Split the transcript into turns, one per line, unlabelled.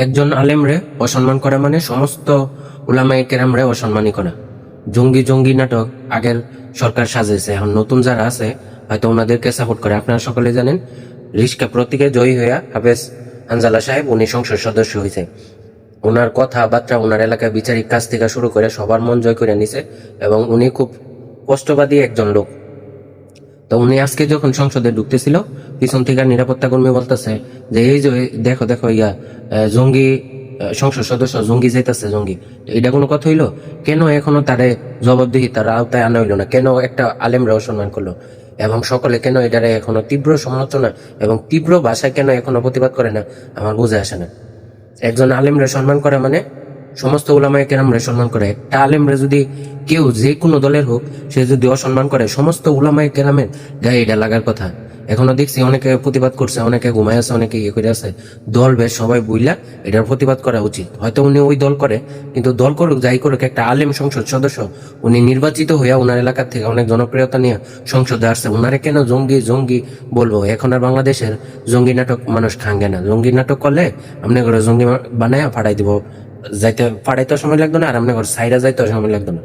একজন আলেমরে অসম্মান করা মানে সমস্ত উলামায়ে কেরামরে অসম্মানই করা। জঙ্গি জঙ্গি নাটক আগের সরকার সাজিয়েছে, এখন নতুন যারা আছে হয়তো ওনাদেরকে সাপোর্ট করে। আপনারা সকলে জানেন রিস্কা প্রতীকে জয়ী হইয়া হাফেজ হানজালা সাহেব উনি সংসদ সদস্য হয়েছে। ওনার কথাবার্তা ওনার এলাকায় বিচারিক কাজ থেকে শুরু করে সবার মন জয় করে নিছে এবং উনি খুব কষ্টবাদী একজন লোক। তো উনি আজকে যখন সংসদে ঢুকতেছিল পিছন থেকে নিরাপত্তা কর্মী বলতেছে যে এই যে দেখো দেখো জঙ্গি সংসদ সদস্য জঙ্গি যাইতেছে জঙ্গি। এটা কোনো কথা হইলো? কেন এখনো তারে জবাবদিহিতার আওতায় আনা হইলো না? কেন একটা আলেমরা অসম্মান করলো? এবং সকলে কেন এটারে এখনো তীব্র সমালোচনা এবং তীব্র ভাষায় কেন এখনো প্রতিবাদ করে না আমার বুঝে আসে না। একজন আলেমরে সম্মান করা মানে সমস্ত উলামায়ে কেরামরে সম্মান করে। একটা আলেমরে যদি কেউ যে কোনো দলের হোক সে যদি অসম্মান করে সমস্ত উলামায়ে কেরামের গায়ে এটা লাগার কথা। এখনো দেখছি অনেকে প্রতিবাদ করছে, অনেকে ঘুমায় আছে, অনেকে ইয়ে করে আছে। দল বেশ সবাই বুইলা এটার প্রতিবাদ করা উচিত। হয়তো উনি ওই দল করে, কিন্তু দল করুক যাই করুক একটা আলেম সংসদ সদস্য, উনি নির্বাচিত হইয়া ওনার এলাকার থেকে অনেক জনপ্রিয়তা নিয়ে সংসদে আসছে। ওনারে কেন জঙ্গি জঙ্গি বলবো? এখন আর বাংলাদেশের জঙ্গি নাটক মানুষ খাঙ্গে না। জঙ্গি নাটক করলে আপনি করে জঙ্গি বানায় ফাড়াই দিব, যাইতে ফাড়াইতে সময় লাগতো না, আর আপনি সাইরা যাইতে সময় লাগতো না।